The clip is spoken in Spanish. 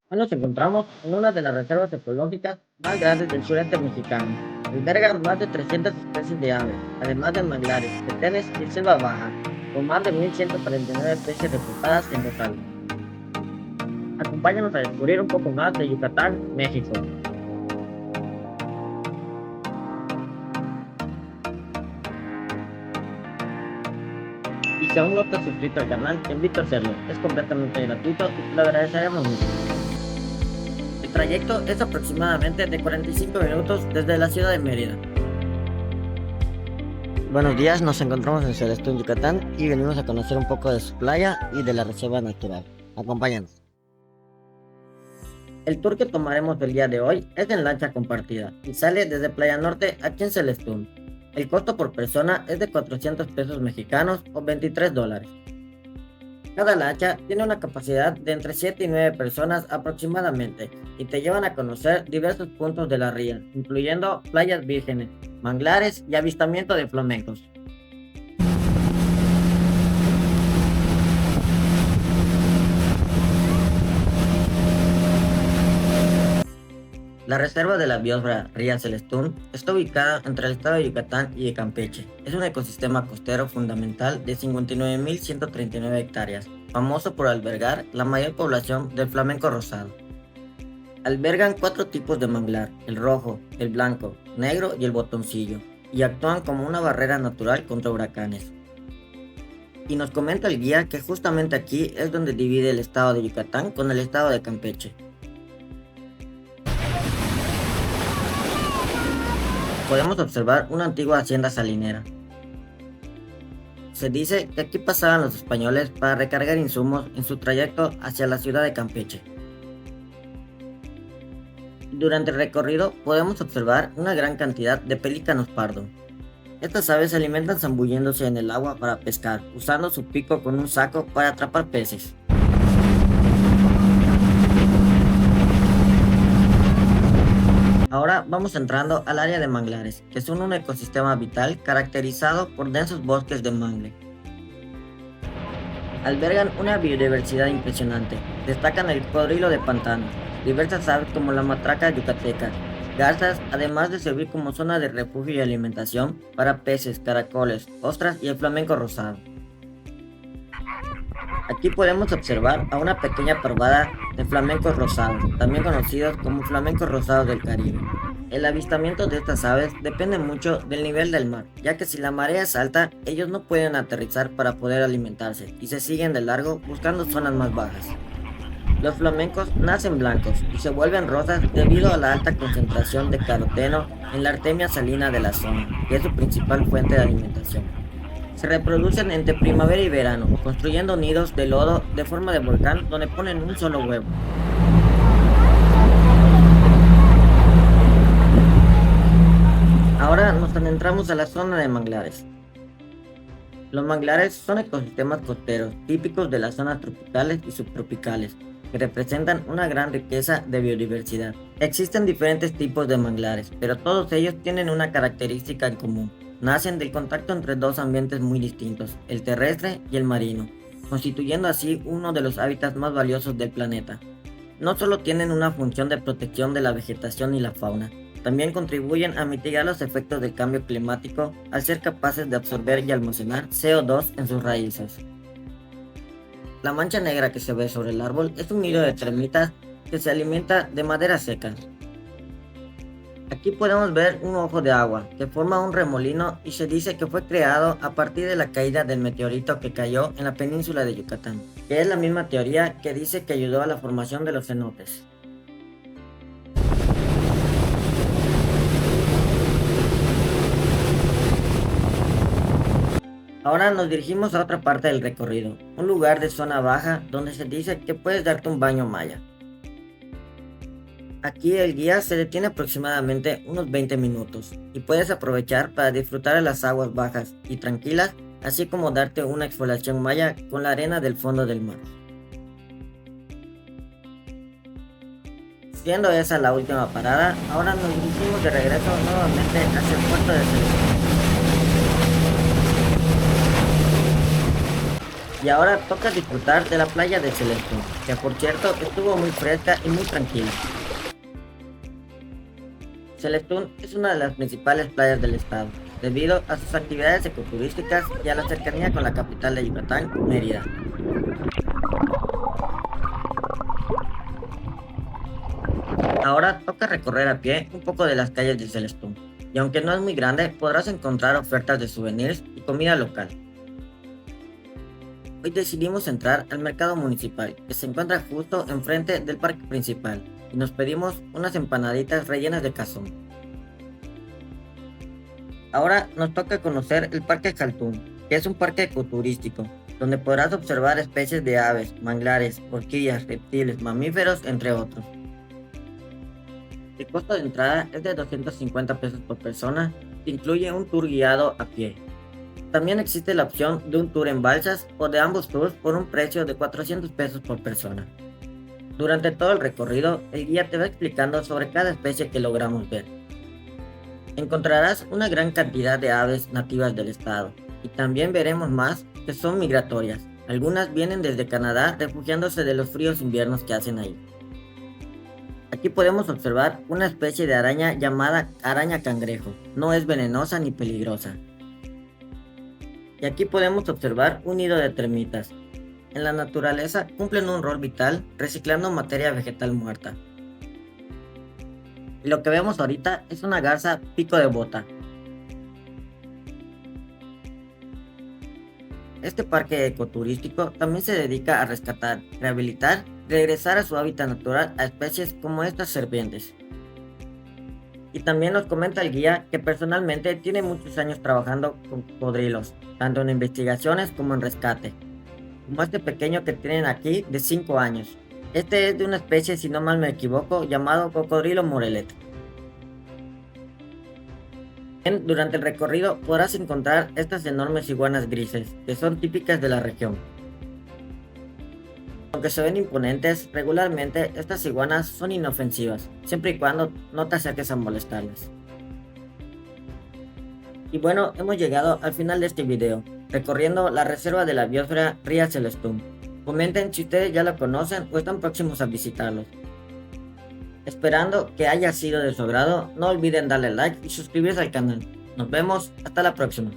Hoy nos encontramos en una de las reservas ecológicas más grandes del sureste mexicano. Albergan más de 300 especies de aves, además de manglares, petenes y selva baja, con más de 1.149 especies reportadas en total. Acompáñanos a descubrir un poco más de Yucatán, México. Y si aún no estás suscrito al canal, te invito a hacerlo. Es completamente gratuito y te lo agradeceremos mucho. El trayecto es aproximadamente de 45 minutos desde la ciudad de Mérida. Buenos días, nos encontramos en Celestún, Yucatán y venimos a conocer un poco de su playa y de la reserva natural. Acompáñanos. El tour que tomaremos el día de hoy es en lancha compartida y sale desde Playa Norte aquí en Celestún. El costo por persona es de 400 pesos mexicanos o $23. Cada lancha tiene una capacidad de entre 7 y 9 personas aproximadamente y te llevan a conocer diversos puntos de la ría, incluyendo playas vírgenes, manglares y avistamiento de flamencos. La reserva de la biosfera Ría Celestún está ubicada entre el estado de Yucatán y de Campeche. Es un ecosistema costero fundamental de 59.139 hectáreas, famoso por albergar la mayor población del flamenco rosado. Albergan 4 tipos de manglar: el rojo, el blanco, negro y el botoncillo, y actúan como una barrera natural contra huracanes. Y nos comenta el guía que justamente aquí es donde divide el estado de Yucatán con el estado de Campeche. Podemos observar una antigua hacienda salinera. Se dice que aquí pasaban los españoles para recargar insumos en su trayecto hacia la ciudad de Campeche. Durante el recorrido podemos observar una gran cantidad de pelícanos pardo. Estas aves se alimentan zambulléndose en el agua para pescar, usando su pico con un saco para atrapar peces. Ahora vamos entrando al área de manglares, que son un ecosistema vital caracterizado por densos bosques de mangle. Albergan una biodiversidad impresionante. Destacan el cocodrilo de pantano, diversas aves como la matraca yucateca, garzas, además de servir como zona de refugio y alimentación para peces, caracoles, ostras y el flamenco rosado. Aquí podemos observar a una pequeña parvada de flamencos rosados, también conocidos como flamencos rosados del Caribe. El avistamiento de estas aves depende mucho del nivel del mar, ya que si la marea es alta, ellos no pueden aterrizar para poder alimentarse y se siguen de largo buscando zonas más bajas. Los flamencos nacen blancos y se vuelven rosas debido a la alta concentración de caroteno en la artemia salina de la zona, que es su principal fuente de alimentación. Se reproducen entre primavera y verano, construyendo nidos de lodo de forma de volcán donde ponen un solo huevo. Ahora nos adentramos a la zona de manglares. Los manglares son ecosistemas costeros típicos de las zonas tropicales y subtropicales, que representan una gran riqueza de biodiversidad. Existen diferentes tipos de manglares, pero todos ellos tienen una característica en común. Nacen del contacto entre dos ambientes muy distintos, el terrestre y el marino, constituyendo así uno de los hábitats más valiosos del planeta. No solo tienen una función de protección de la vegetación y la fauna, también contribuyen a mitigar los efectos del cambio climático al ser capaces de absorber y almacenar CO2 en sus raíces. La mancha negra que se ve sobre el árbol es un nido de termitas que se alimenta de madera seca. Aquí podemos ver un ojo de agua que forma un remolino y se dice que fue creado a partir de la caída del meteorito que cayó en la península de Yucatán, que es la misma teoría que dice que ayudó a la formación de los cenotes. Ahora nos dirigimos a otra parte del recorrido, un lugar de zona baja donde se dice que puedes darte un baño maya. Aquí el guía se detiene aproximadamente unos 20 minutos y puedes aprovechar para disfrutar de las aguas bajas y tranquilas, así como darte una exfoliación maya con la arena del fondo del mar. Siendo esa la última parada, ahora nos dirigimos de regreso nuevamente hacia el puerto de Celestún. Y ahora toca disfrutar de la playa de Celestún, que por cierto estuvo muy fresca y muy tranquila. Celestún es una de las principales playas del estado, debido a sus actividades ecoturísticas y a la cercanía con la capital de Yucatán, Mérida. Ahora toca recorrer a pie un poco de las calles de Celestún, y aunque no es muy grande, podrás encontrar ofertas de souvenirs y comida local. Hoy decidimos entrar al mercado municipal, que se encuentra justo enfrente del parque principal, y nos pedimos unas empanaditas rellenas de cazón. Ahora nos toca conocer el Parque Caltún, que es un parque ecoturístico, donde podrás observar especies de aves, manglares, orquídeas, reptiles, mamíferos, entre otros. El costo de entrada es de 250 pesos por persona, que incluye un tour guiado a pie. También existe la opción de un tour en balsas o de ambos tours por un precio de 400 pesos por persona. Durante todo el recorrido, el guía te va explicando sobre cada especie que logramos ver. Encontrarás una gran cantidad de aves nativas del estado, y también veremos más que son migratorias. Algunas vienen desde Canadá refugiándose de los fríos inviernos que hacen ahí. Aquí podemos observar una especie de araña llamada araña cangrejo. No es venenosa ni peligrosa. Y aquí podemos observar un nido de termitas. En la naturaleza cumplen un rol vital reciclando materia vegetal muerta. Y lo que vemos ahorita es una garza pico de bota. Este parque ecoturístico también se dedica a rescatar, rehabilitar y regresar a su hábitat natural a especies como estas serpientes. Y también nos comenta el guía que personalmente tiene muchos años trabajando con cocodrilos, tanto en investigaciones como en rescate, como este pequeño que tienen aquí de 5 años. Este es de una especie, si no mal me equivoco, llamado cocodrilo morelet. Durante el recorrido podrás encontrar estas enormes iguanas grises, que son típicas de la región. Aunque se ven imponentes, regularmente estas iguanas son inofensivas, siempre y cuando no te acerques a molestarlas. Y bueno, hemos llegado al final de este video, recorriendo la reserva de la biosfera Ría Celestún. Comenten si ustedes ya la conocen o están próximos a visitarlos. Esperando que haya sido de su agrado, no olviden darle like y suscribirse al canal. Nos vemos, hasta la próxima.